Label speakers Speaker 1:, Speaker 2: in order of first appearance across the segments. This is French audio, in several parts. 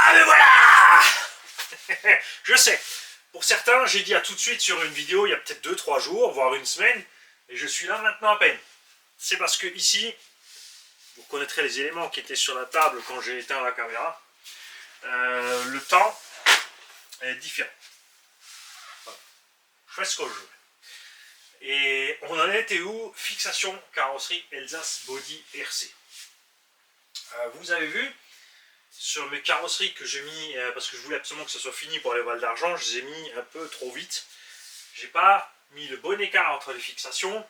Speaker 1: Ah mais voilà. Je sais, pour certains, j'ai dit à tout de suite sur une vidéo, il y a peut-être 2-3 jours, voire une semaine, et je suis là maintenant à peine. C'est parce que ici, vous connaîtrez les éléments qui étaient sur la table quand j'ai éteint la caméra, le temps est différent. Voilà. Je fais ce que je veux. Et on en était où? Fixation carrosserie Elsace Body RC. Vous avez vu sur mes carrosseries que j'ai mis, parce que je voulais absolument que ce soit fini pour les Val d'Argent, je les ai mis un peu trop vite. J'ai pas mis le bon écart entre les fixations.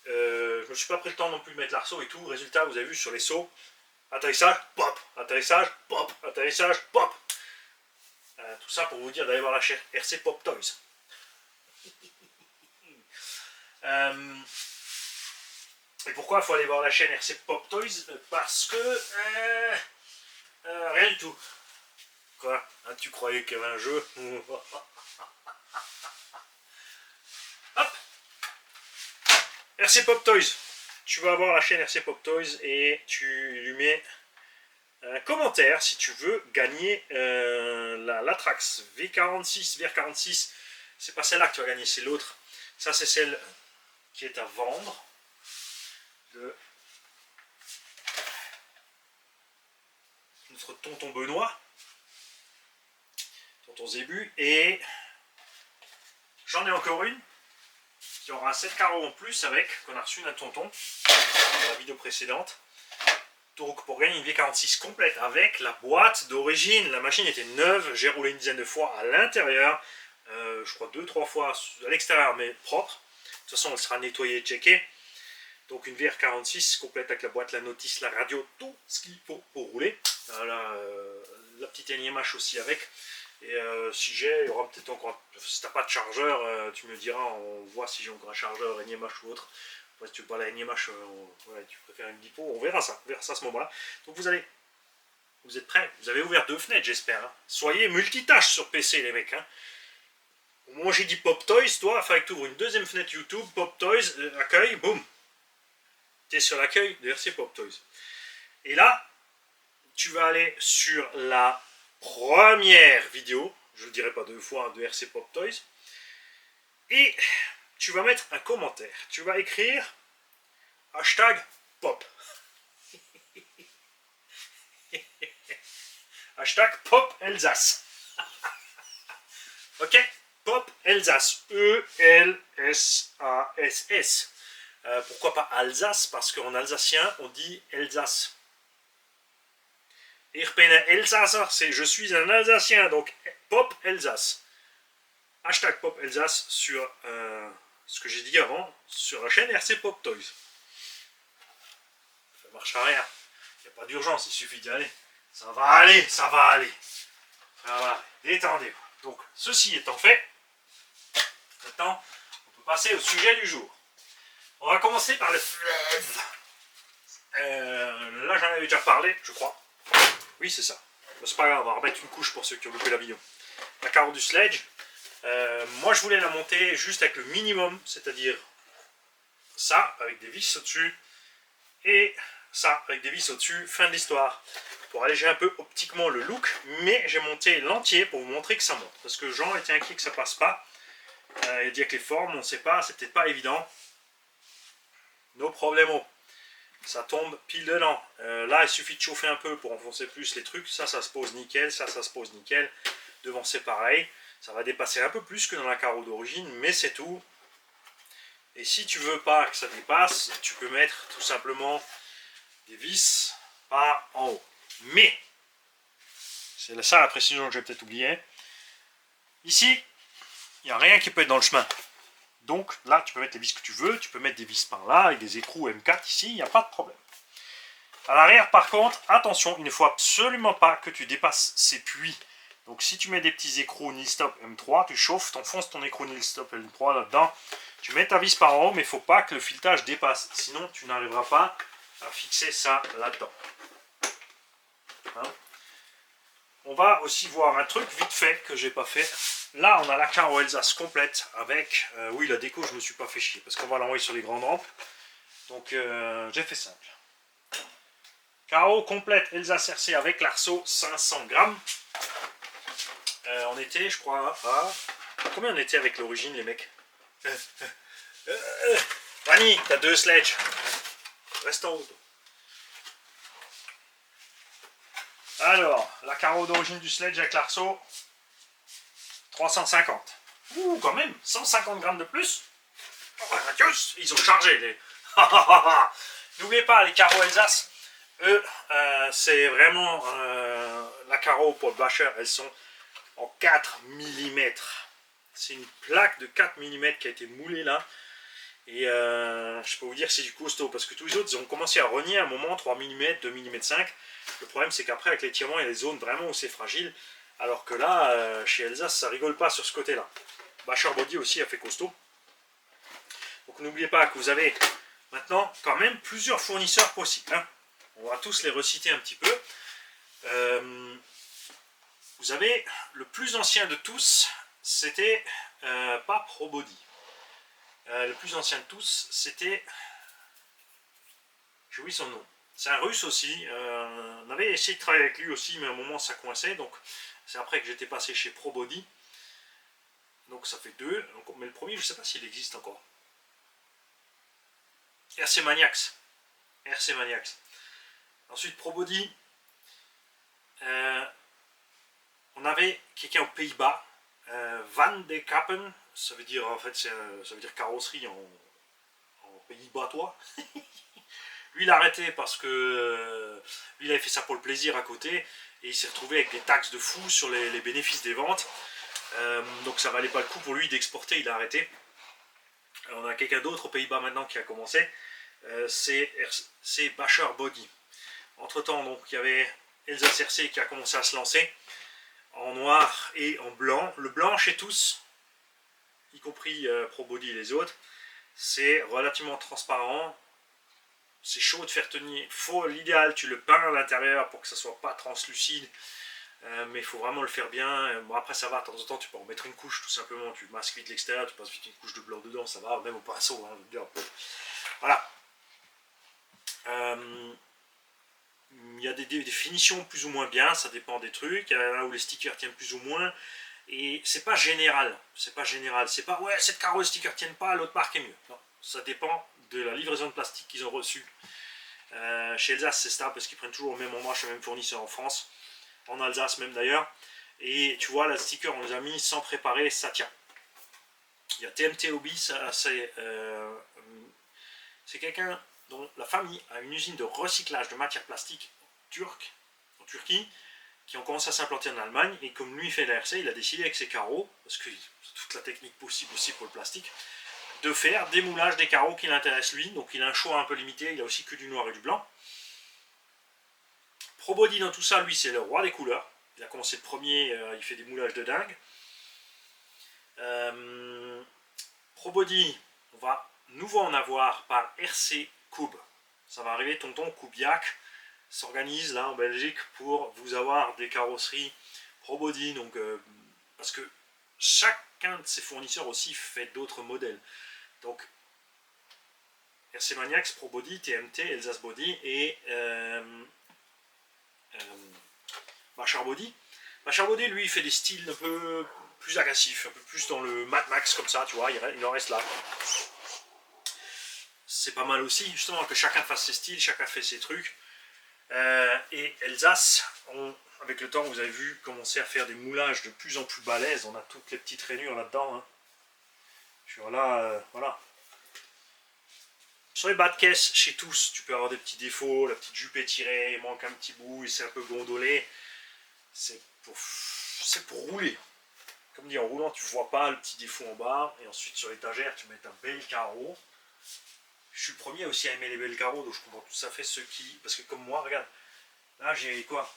Speaker 1: Je me suis pas pris le temps non plus de mettre l'arceau et tout. Résultat, vous avez vu sur les sauts, atterrissage, pop, atterrissage, pop, atterrissage, pop. Tout ça pour vous dire d'aller voir la chaîne RC Pop Toys. Et pourquoi il faut aller voir la chaîne RC Pop Toys? Parce que rien du tout. Quoi? Ah, tu croyais qu'il y avait un jeu? Hop! RC Pop Toys. Tu vas voir la chaîne RC Pop Toys et tu lui mets un commentaire si tu veux gagner la Trax V46, VR46. C'est pas celle-là que tu vas gagner, c'est l'autre. Ça, c'est celle qui est à vendre. De notre tonton Benoît. Tonton Zébu. Et j'en ai encore une. Il y aura un 7 carreaux en plus avec, qu'on a reçu d'un tonton dans la vidéo précédente. Donc pour gagner une V46 complète avec la boîte d'origine, la machine était neuve, j'ai roulé une dizaine de fois à l'intérieur, je crois 2-3 fois à l'extérieur mais propre. De toute façon elle sera nettoyée et checkée. Donc une VR46 complète avec la boîte, la notice, la radio, tout ce qu'il faut pour rouler. La petite NIMH aussi avec. Et si j'ai, il y aura peut-être encore, si t'as pas de chargeur, tu me diras, on voit si j'ai encore un chargeur NIMH ou autre. Après, si tu veux pas la NIMH, ouais, tu préfères une Dipo, on verra ça à ce moment-là. Donc vous êtes prêts? Vous avez ouvert 2 fenêtres, j'espère. Hein. Soyez multitâches sur PC, les mecs. Hein. Moi j'ai dit Pop Toys, toi, il fallait que tu ouvres une deuxième fenêtre YouTube, Pop Toys, accueil, boum. Tu es sur l'accueil de RC Pop Toys. Et là, tu vas aller sur la première vidéo, je ne le dirai pas 2 fois, de RC Pop Toys, et tu vas mettre un commentaire. Tu vas écrire hashtag pop. Hashtag pop Elsace. Ok? Pop Elsace. E-L-S-A-S-S. Pourquoi pas Alsace? Parce qu'en alsacien, on dit Elsace. Ich bin ein Elsasser, c'est je suis un Alsacien, donc Pop Elsace. Hashtag Pop Elsace sur ce que j'ai dit avant, sur la chaîne RC Pop Toys. Ça marche à rien. Il n'y a pas d'urgence, il suffit d'y aller. Ça va aller, ça va aller. Ça va aller. Détendez-vous. Donc, ceci étant fait, maintenant, on peut passer au sujet du jour. On va commencer par le fleuve. Là, j'en avais déjà parlé, je crois. Oui, c'est ça. C'est pas grave, on va remettre une couche pour ceux qui ont loupé la vidéo. La carreau du sledge. Moi, je voulais la monter juste avec le minimum, c'est-à-dire ça, avec des vis au-dessus, et ça, avec des vis au-dessus, fin de l'histoire. Pour alléger un peu optiquement le look, mais j'ai monté l'entier pour vous montrer que ça monte. Parce que Jean était inquiet que ça passe pas. Il dit avec les formes, on ne sait pas, c'est peut-être pas évident. No problemo. Ça tombe pile dedans. Là, il suffit de chauffer un peu pour enfoncer plus les trucs. Ça se pose nickel. Ça se pose nickel. Devant, c'est pareil. Ça va dépasser un peu plus que dans la carreau d'origine, mais c'est tout. Et si tu veux pas que ça dépasse, tu peux mettre tout simplement des vis par en haut. Mais, c'est ça la précision que j'ai peut-être oublié. Ici, il n'y a rien qui peut être dans le chemin. Donc là, tu peux mettre les vis que tu veux, tu peux mettre des vis par là, avec des écrous M4 ici, il n'y a pas de problème. À l'arrière, par contre, attention, il ne faut absolument pas que tu dépasses ces puits. Donc si tu mets des petits écrous Nilstop M3, tu chauffes, tu enfonces ton écrou Nilstop M3 là-dedans, tu mets ta vis par en haut, mais il ne faut pas que le filetage dépasse, sinon tu n'arriveras pas à fixer ça là-dedans. Hein? On va aussi voir un truc vite fait que j'ai pas fait. Là, on a la carreau Elsace complète avec... oui, la déco, je me suis pas fait chier parce qu'on va l'envoyer sur les grandes rampes. Donc, j'ai fait simple. Carreau complète Elsace RC avec l'arceau 500 grammes. On était, je crois, à... Combien on était avec l'origine, les mecs? Rani, t'as 2 sledges. Reste en haut. Alors, la carreau d'origine du sledge avec l'arceau, 350. Ouh, quand même, 150 grammes de plus. Oh, ils ont chargé les... N'oubliez pas, les carreaux Elsace, eux, c'est vraiment la carreau pour le basher, elles sont en 4 mm. C'est une plaque de 4 mm qui a été moulée là. Et je peux vous dire que c'est du costaud, parce que tous les autres, ils ont commencé à renier à un moment, 3 mm, 2 mm 5. Le problème, c'est qu'après, avec l'étirement, il y a des zones vraiment où c'est fragile. Alors que là, chez Elsace, ça rigole pas sur ce côté-là. Basher Body aussi a fait costaud. Donc n'oubliez pas que vous avez maintenant quand même plusieurs fournisseurs possibles. Hein. On va tous les reciter un petit peu. Vous avez le plus ancien de tous, c'était pas ProBody. Le plus ancien de tous, c'était... J'ai oublié son nom. C'est un russe aussi. On avait essayé de travailler avec lui aussi, mais à un moment ça coinçait. Donc c'est après que j'étais passé chez ProBody. Donc ça fait 2. Mais le premier, je ne sais pas s'il existe encore. RC Maniacs. RC Maniacs. Ensuite, ProBody. On avait quelqu'un aux Pays-Bas. Van de Kappen. Ça veut dire, en fait, ça veut dire carrosserie en pays batois. Lui, il a arrêté parce que lui, il avait fait ça pour le plaisir à côté. Et il s'est retrouvé avec des taxes de fou sur les bénéfices des ventes. Donc ça valait pas le coup pour lui d'exporter, il a arrêté. Alors, on a quelqu'un d'autre aux Pays-Bas maintenant qui a commencé. C'est Basher Body. Entre temps, donc, il y avait Elsace RC qui a commencé à se lancer en noir et en blanc. Le blanc chez tous, y compris ProBody et les autres, c'est relativement transparent. C'est chaud de faire tenir. L'idéal, tu le peins à l'intérieur pour que ça soit pas translucide. Mais il faut vraiment le faire bien. Bon, après, ça va, de temps en temps, tu peux en mettre une couche tout simplement. Tu masques vite l'extérieur, tu passes vite une couche de blanc dedans, ça va, même au pinceau. Hein, voilà. Il y a des finitions plus ou moins bien, ça dépend des trucs. Il y en a où les stickers tiennent plus ou moins. Et c'est pas général. C'est pas général. C'est pas, ouais, cette carreau, les stickers tiennent pas, l'autre marque est mieux. Non, ça dépend de la livraison de plastique qu'ils ont reçue. Chez Elsace, c'est stable parce qu'ils prennent toujours au même endroit chez le même fournisseur en France. En Alsace même d'ailleurs. Et tu vois, la sticker, on les a mis sans préparer, ça tient. Il y a TMT Hobby, c'est quelqu'un dont la famille a une usine de recyclage de matières plastiques en Turquie, qui ont commencé à s'implanter en Allemagne. Et comme lui fait la RC, il a décidé avec ses carreaux, parce que c'est toute la technique possible aussi pour le plastique, de faire des moulages des carreaux qui l'intéressent lui. Donc il a un choix un peu limité, il a aussi que du noir et du blanc. ProBody dans tout ça, lui, c'est le roi des couleurs. Il a commencé le premier, il fait des moulages de dingue. ProBody, on va nouveau en avoir par RC Cube. Ça va arriver, tonton Kubiak s'organise là en Belgique pour vous avoir des carrosseries ProBody. Donc, parce que chacun de ses fournisseurs aussi fait d'autres modèles. Donc, RC Maniacs, ProBody, TMT, Elsace Body et Basher Body. Basher Body, lui, il fait des styles un peu plus agressifs, un peu plus dans le Mad Max comme ça, tu vois, il en reste là. C'est pas mal aussi, justement, que chacun fasse ses styles, chacun fait ses trucs. Et Elsace, avec le temps, vous avez vu, commencer à faire des moulages de plus en plus balèzes. On a toutes les petites rainures là-dedans. Hein. Sur là, voilà. Sur les bas de caisse, chez tous, tu peux avoir des petits défauts, la petite jupe est tirée, il manque un petit bout, il s'est un peu gondolé. C'est pour rouler. Comme dit, en roulant, tu ne vois pas le petit défaut en bas. Et ensuite, sur l'étagère, tu mets un bel carreau. Je suis le premier aussi à aimer les belles carreaux, donc je comprends tout à fait ceux qui... Parce que comme moi, regarde, là j'ai quoi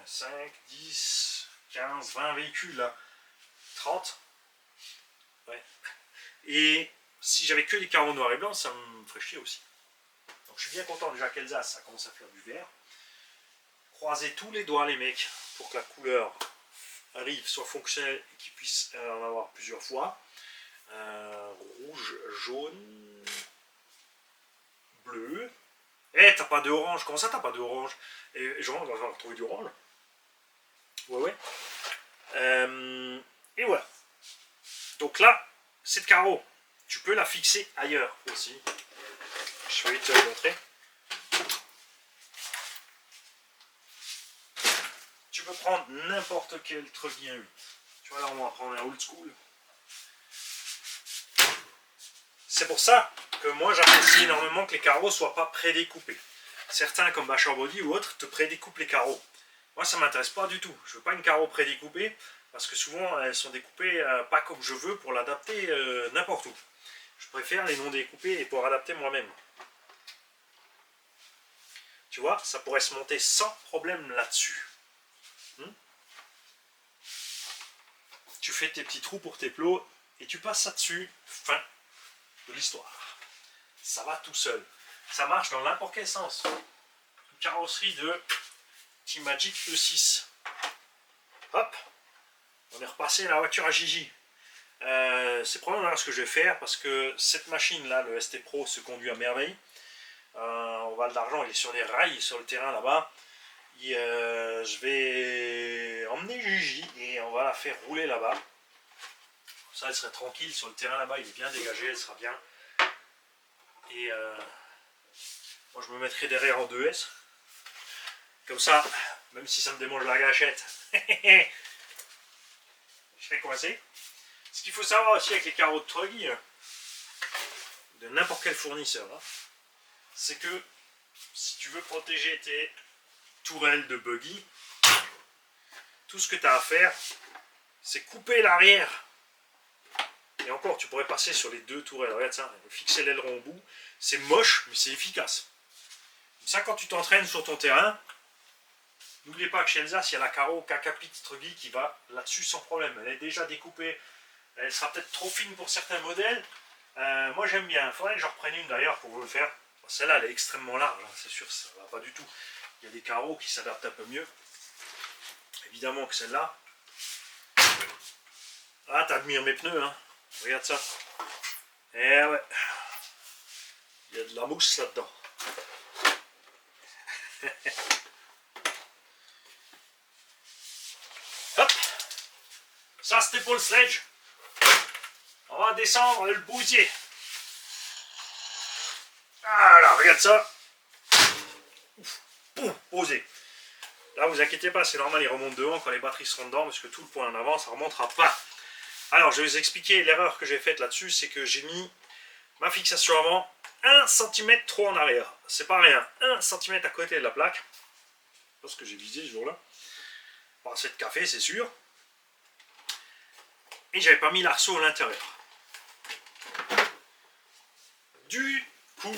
Speaker 1: 5, 10, 15, 20 véhicules là. 30. Ouais. Et si j'avais que des carreaux noirs et blancs, ça me ferait chier aussi. Donc je suis bien content déjà qu'Elsace, ça commence à faire du vert. Croisez tous les doigts les mecs, pour que la couleur arrive, soit fonctionnelle et qu'ils puissent en avoir plusieurs fois. Rouge, jaune, bleu. Eh, t'as pas de orange. Comment ça, t'as pas de orange? Et genre, on va falloir trouver du orange. Ouais, ouais. Et voilà. Donc là, cette carreau, tu peux la fixer ailleurs aussi. Je vais te le montrer. Tu peux prendre n'importe quel tréguier 1/8. Tu vois, là, on va prendre un old school. C'est pour ça que moi, j'apprécie énormément que les carreaux ne soient pas prédécoupés. Certains, comme Bachelor Body ou autres, te prédécoupent les carreaux. Moi, ça ne m'intéresse pas du tout. Je ne veux pas une carreau prédécoupée, parce que souvent, elles sont découpées pas comme je veux pour l'adapter n'importe où. Je préfère les non découpées et pour adapter moi-même. Tu vois, ça pourrait se monter sans problème là-dessus. Tu fais tes petits trous pour tes plots et tu passes ça dessus. Fin de l'histoire. Ça va tout seul. Ça marche dans n'importe quel sens. Une carrosserie de Team Magic E6. Hop, on est repassé la voiture à Gigi. C'est probablement ce que je vais faire parce que cette machine là, le ST Pro, se conduit à merveille. On Val d'Argent, il est sur les rails, sur le terrain là-bas. Je vais emmener Gigi et on va la faire rouler là-bas. Ça, elle serait tranquille sur le terrain là-bas, il est bien dégagé, elle sera bien. Et moi, je me mettrai derrière en 2S. Comme ça, même si ça me démange la gâchette, je serai coincé. Ce qu'il faut savoir aussi avec les carreaux de Truggy, de n'importe quel fournisseur, hein, c'est que si tu veux protéger tes tourelles de buggy, tout ce que tu as à faire, c'est couper l'arrière. Et encore, tu pourrais passer sur les deux tourelles. Regarde ça, fixer l'aileron au bout. C'est moche, mais c'est efficace. Comme ça, quand tu t'entraînes sur ton terrain, n'oubliez pas que chez Elsa, il y a la carreau Kakapit Truggy qui va là-dessus sans problème. Elle est déjà découpée. Elle sera peut-être trop fine pour certains modèles. Moi, j'aime bien. Il faudrait que j'en reprenne une d'ailleurs pour vous le faire. Celle-là, elle est extrêmement large. Hein, c'est sûr, ça ne va pas du tout. Il y a des carreaux qui s'adaptent un peu mieux. Évidemment que celle-là. Ah, t'admires mes pneus, hein. Regarde ça. Eh ouais. Il y a de la mousse là-dedans. Hop. Ça, c'était pour le sledge. On va descendre le bousier. Voilà, regarde ça. Ouf. Boum, posé. Là, vous inquiétez pas, c'est normal, il remonte devant quand les batteries seront dedans, parce que tout le point en avant, ça ne remontera pas. Alors, je vais vous expliquer l'erreur que j'ai faite là-dessus, c'est que j'ai mis ma fixation avant 1 cm trop en arrière. C'est pas rien, 1 cm à côté de la plaque. C'est pas ce que j'ai visé ce jour-là. Pas assez de café, c'est sûr. Et j'avais pas mis l'arceau à l'intérieur. Du coup,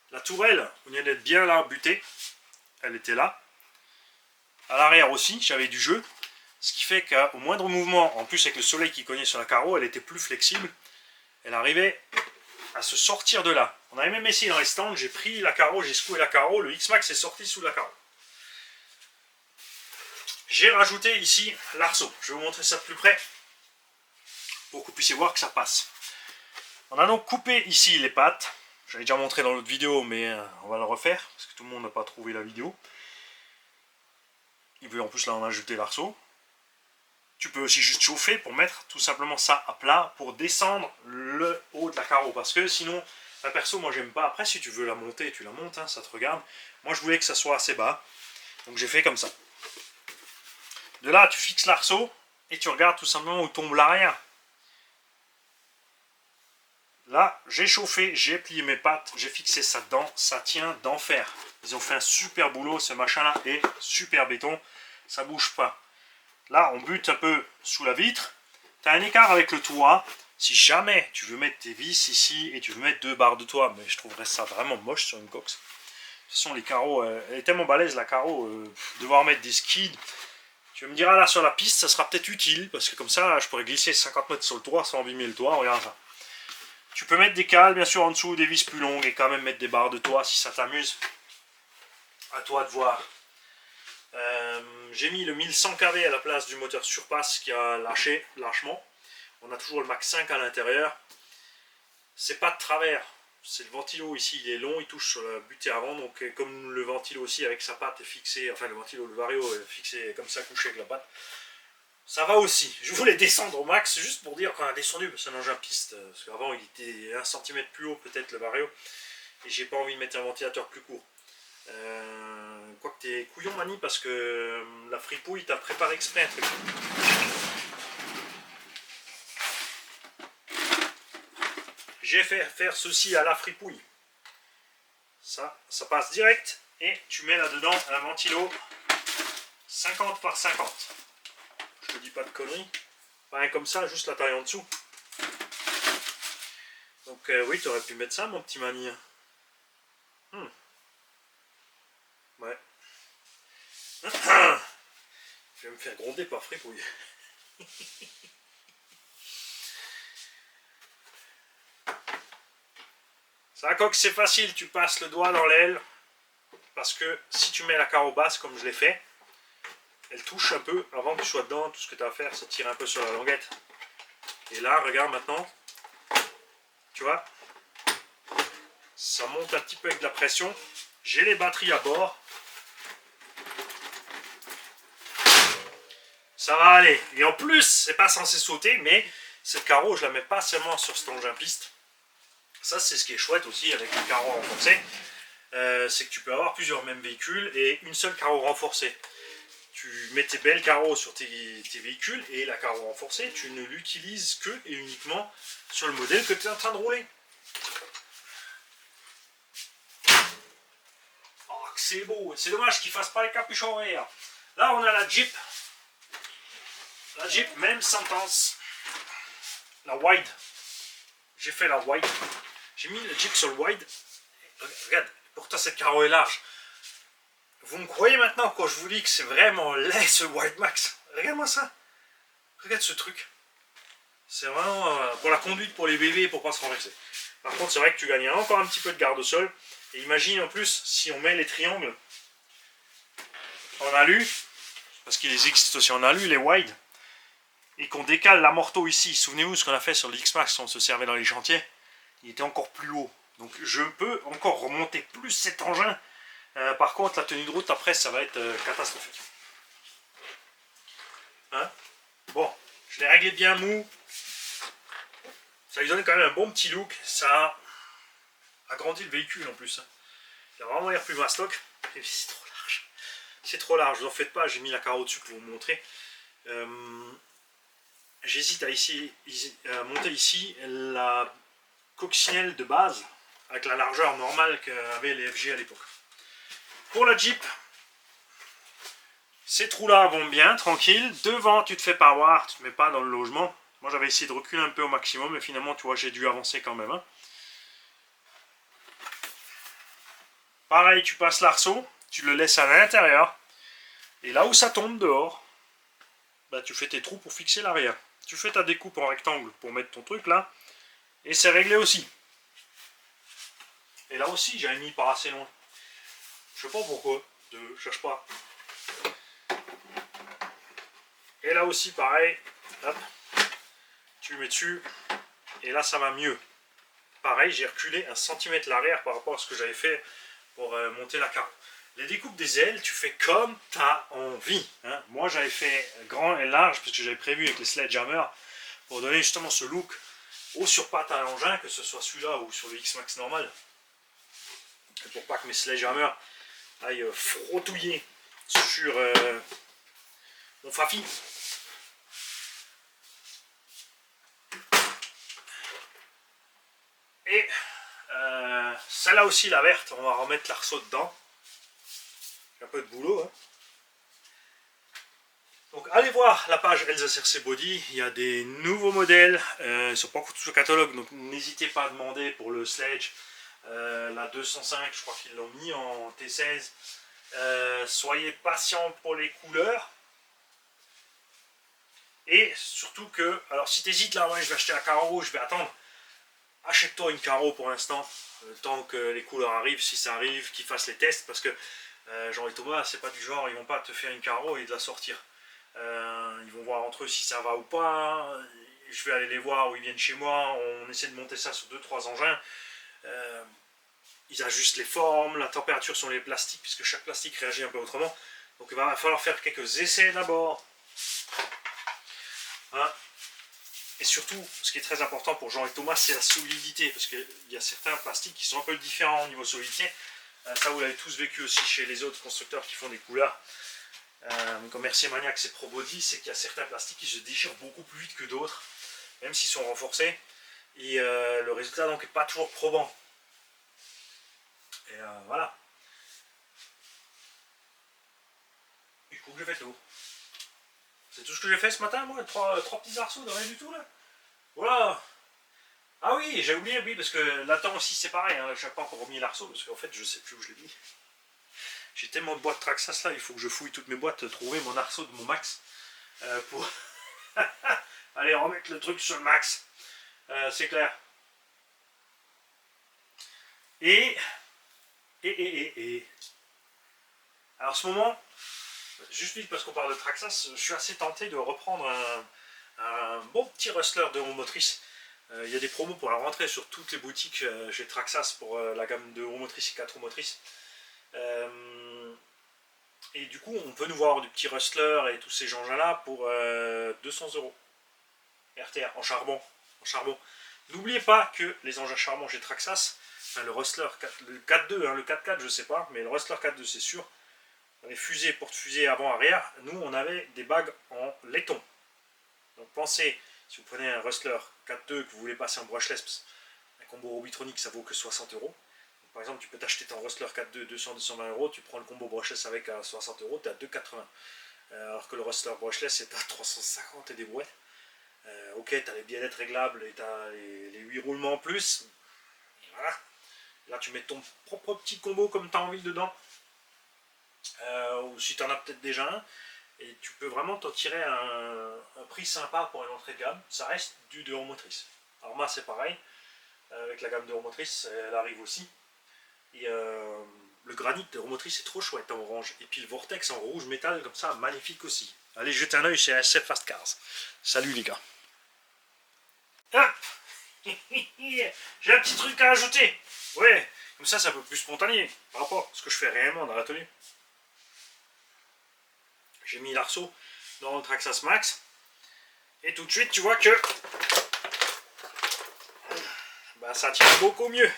Speaker 1: la tourelle venait d'être bien là, butée. Elle était là. À l'arrière aussi, j'avais du jeu. Ce qui fait qu'au moindre mouvement, en plus avec le soleil qui cognait sur la carreau, elle était plus flexible. Elle arrivait à se sortir de là. On avait même essayé dans les stands, j'ai pris la carreau, j'ai secoué la carreau, le X-Max est sorti sous la carreau. J'ai rajouté ici l'arceau. Je vais vous montrer ça de plus près pour que vous puissiez voir que ça passe. On a donc coupé ici les pattes. J'avais déjà montré dans l'autre vidéo, mais on va le refaire parce que tout le monde n'a pas trouvé la vidéo. Il veut en plus là en ajouter l'arceau. Tu peux aussi juste chauffer pour mettre tout simplement ça à plat pour descendre le haut de la carreau. Parce que sinon, la perso, moi j'aime pas. Après, si tu veux la monter, tu la montes, hein, ça te regarde. Moi je voulais que ça soit assez bas. Donc j'ai fait comme ça. De là, tu fixes l'arceau et tu regardes tout simplement où tombe l'arrière. Là, j'ai chauffé, j'ai plié mes pattes, j'ai fixé ça dedans. Ça tient d'enfer. Ils ont fait un super boulot. Ce machin-là est super béton. Ça bouge pas. Là, on bute un peu sous la vitre. Tu as un écart avec le toit. Si jamais tu veux mettre tes vis ici et tu veux mettre 2 barres de toit, mais je trouverais ça vraiment moche sur une cox. De toute façon, les carreaux, elle est tellement balèze la carreau, devoir mettre des skids. Tu me diras là sur la piste, ça sera peut-être utile parce que comme ça, je pourrais glisser 50 mètres sur le toit sans abîmer le toit. Regarde ça. Tu peux mettre des cales, bien sûr, en dessous, des vis plus longues et quand même mettre des barres de toit si ça t'amuse. À toi de voir. J'ai mis le 1100 kV à la place du moteur surpasse qui a lâché lâchement. On a toujours le Max 5 à l'intérieur. C'est pas de travers. c'est le ventilo ici, il est long, il touche sur la butée avant, donc comme le ventilo aussi avec sa patte est fixé, enfin le ventilo, le vario est fixé comme ça, couché avec la patte, ça va aussi. Je voulais descendre au max juste pour dire qu'on a descendu, parce que c'est un engin piste, parce qu'avant il était 1 cm plus haut peut-être le vario, et j'ai pas envie de mettre un ventilateur plus court. Quoique t'es couillon Mani, parce que la fripouille t'a préparé exprès un truc. J'ai fait faire ceci à la fripouille. Ça passe direct et tu mets là-dedans un ventilo 50 par 50. Je te dis pas de conneries. Pas comme ça, juste la taille en dessous. Donc oui, tu aurais pu mettre ça, mon petit Mani. Ouais. Je vais me faire gronder par fripouille. Ça, coque, c'est facile, tu passes le doigt dans l'aile, parce que si tu mets la carreau basse comme je l'ai fait, elle touche un peu avant que tu sois dedans. Tout ce que tu as à faire, c'est tirer un peu sur la languette. Et là, regarde maintenant, tu vois, ça monte un petit peu avec de la pression. J'ai les batteries à bord. Ça va aller. Et en plus, c'est pas censé sauter, mais cette carreau, je la mets pas seulement sur cet engin piste. Ça, c'est ce qui est chouette aussi avec le carreau renforcé. C'est que tu peux avoir plusieurs mêmes véhicules et une seule carreau renforcée. Tu mets tes belles carreaux sur tes véhicules et la carreau renforcée, tu ne l'utilises que et uniquement sur le modèle que tu es en train de rouler. Oh, c'est beau. C'est dommage qu'ils ne fassent pas les capuchons arrière. Là, on a la Jeep. La Jeep, même sentence. La wide. J'ai fait la wide. J'ai mis le Jeep sur le wide. Regarde, pourtant cette carreau est large. Vous me croyez maintenant quand je vous dis que c'est vraiment laid ce Wide Max? Regarde-moi ça. Regarde ce truc. C'est vraiment pour la conduite pour les bébés pour pas se renverser. Par contre, c'est vrai que tu gagnes encore un petit peu de garde au sol. Et imagine en plus si on met les triangles en alu, parce qu'il existe aussi en alu les wide, et qu'on décale l'amorto ici. Souvenez-vous ce qu'on a fait sur le X-Max, on se servait dans les chantiers. Il était encore plus haut. Donc je peux encore remonter plus cet engin. Par contre, la tenue de route, après, ça va être catastrophique. Hein? Bon, je l'ai réglé bien mou. Ça lui donne quand même un bon petit look. Ça agrandit le véhicule en plus. Il a vraiment l'air plus mastoc. Et c'est trop large. C'est trop large, vous en faites pas. J'ai mis la carreau dessus pour vous montrer. J'hésite à monter ici la coccinelle de base avec la largeur normale qu'avaient les FG à l'époque. Pour la Jeep, ces trous-là vont bien, tranquille. Devant, tu te fais pas avoir, tu te mets pas dans le logement. Moi, j'avais essayé de reculer un peu au maximum, mais finalement, tu vois, j'ai dû avancer quand même. Hein. Pareil, tu passes l'arceau, tu le laisses à l'intérieur. Et là où ça tombe dehors, bah, tu fais tes trous pour fixer l'arrière. Tu fais ta découpe en rectangle pour mettre ton truc là. Et c'est réglé aussi. Et là aussi, j'avais mis par assez loin. Je sais pas pourquoi, je cherche pas. Et là aussi, pareil, hop, tu le mets dessus, et là ça va mieux. Pareil, j'ai reculé 1 cm l'arrière par rapport à ce que j'avais fait pour monter la carreau. Les découpes des ailes, tu fais comme tu as envie. Hein. Moi, j'avais fait grand et large, parce que j'avais prévu avec les Sledgehammer, pour donner justement ce look au surpatte à l'engin, que ce soit celui-là ou sur le X-Max normal. Et pour pas que mes Sledgehammer aillent frottouiller sur mon Fafi. Et celle-là aussi, la verte, on va remettre l'arceau dedans. Un peu de boulot. Hein. Donc allez voir la page Elsa CRC Body, il y a des nouveaux modèles, ils ne sont pas encore tous au catalogue, donc n'hésitez pas à demander pour le Sledge, la 205, je crois qu'ils l'ont mis en T16. Soyez patient pour les couleurs. Et surtout que, alors si tu hésites là, ouais, je vais acheter un carreau, je vais attendre. Achète-toi une carreau pour l'instant, le temps que les couleurs arrivent, si ça arrive, qu'ils fassent les tests, parce que Jean et Thomas, c'est pas du genre, ils vont pas te faire une carreau et de la sortir. Ils vont voir entre eux si ça va ou pas. Je vais aller les voir où ils viennent chez moi, on essaie de monter ça sur 2-3 engins. Ils ajustent les formes, la température sur les plastiques, puisque chaque plastique réagit un peu autrement. Donc il va falloir faire quelques essais d'abord. Hein. Et surtout, ce qui est très important pour Jean et Thomas, c'est la solidité, parce qu'il y a certains plastiques qui sont un peu différents au niveau solidité. Ça, vous l'avez tous vécu aussi chez les autres constructeurs qui font des couleurs. Comme Mercier Maniax et ProBody, c'est qu'il y a certains plastiques qui se déchirent beaucoup plus vite que d'autres, même s'ils sont renforcés. Et le résultat donc n'est pas toujours probant. Et voilà. Du coup, j'ai fait tout. C'est tout ce que j'ai fait ce matin, moi. Trois petits arceaux de rien du tout, là. Voilà. Ah oui, j'ai oublié, oui, parce que là-dedans aussi, c'est pareil. Hein, je n'ai pas encore remis l'arceau, parce qu'en fait, je ne sais plus où je l'ai mis. J'ai tellement de boîtes Traxxas, là. Il faut que je fouille toutes mes boîtes, trouver mon arceau de mon max. Pour aller remettre le truc sur le max. C'est clair. Et... Alors, en ce moment... Juste vite parce qu'on parle de Traxxas, je suis assez tenté de reprendre un bon petit rustler de roues motrices. Il y a des promos pour la rentrée sur toutes les boutiques chez Traxxas pour la gamme de roues motrices et 4 roues motrices. Et du coup, on peut nous voir du petit rustler et tous ces engins-là pour 200 € RTR en charbon. N'oubliez pas que les engins charbon chez Traxxas, le rustler, le 4.2, hein, le 4.4 je sais pas, mais le rustler 4.2 c'est sûr. Les fusées, porte-fusées avant-arrière, nous on avait des bagues en laiton. Donc pensez, si vous prenez un Rustler 4.2 que vous voulez passer en brushless, un combo Robitronic ça vaut que 60 €. Donc, par exemple, tu peux t'acheter ton Rustler 4.2 200-220 €, tu prends le combo brushless avec à 60 €, tu es à 2,80 €. Alors que le Rustler brushless c'est à 350 et des brouettes. Ok, tu as les bien-être réglables et tu as les 8 roulements en plus. Et voilà. Là tu mets ton propre petit combo comme tu as envie dedans. Ou si tu en as peut-être déjà un, et tu peux vraiment t'en tirer un prix sympa pour une entrée de gamme. Ça reste du 2 roues motrices. Alors moi c'est pareil, avec la gamme de roues motrices, elle arrive aussi. Et le granit de roues motrices est trop chouette en orange. Et puis le vortex en rouge métal comme ça, magnifique aussi. Allez jeter un oeil chez SF Fast Cars. Salut les gars. Hop. J'ai un petit truc à ajouter. Ouais, comme ça c'est un peu plus spontané par rapport à ce que je fais réellement dans l'atelier. J'ai mis l'arceau dans le Traxxas Max. Et tout de suite, tu vois que bah, ça tient beaucoup mieux.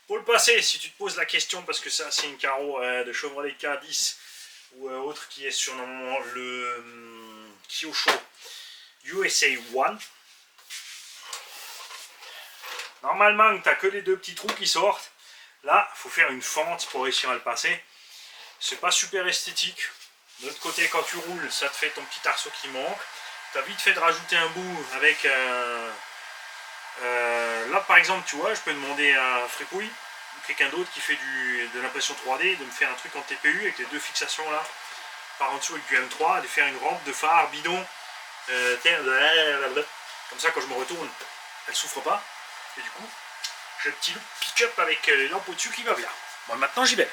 Speaker 1: Pour le passer, si tu te poses la question, parce que ça c'est une carreau de Chevrolet K10 ou autre qui est surnommé le Kyosho USA One. Normalement, tu n'as que les deux petits trous qui sortent. Là, il faut faire une fente pour réussir à le passer. C'est pas super esthétique. De l'autre côté, quand tu roules, ça te fait ton petit arceau qui manque. Tu as vite fait de rajouter un bout avec... là, par exemple, tu vois, je peux demander à Fripouille ou quelqu'un d'autre qui fait de l'impression 3D de me faire un truc en TPU avec les deux fixations là, par en dessous avec du M3, de faire une rampe de phare bidon. Comme ça, quand je me retourne, elle souffre pas. Et du coup, j'ai un petit pick-up avec les lampes au-dessus qui va bien. Bon, maintenant, j'y vais.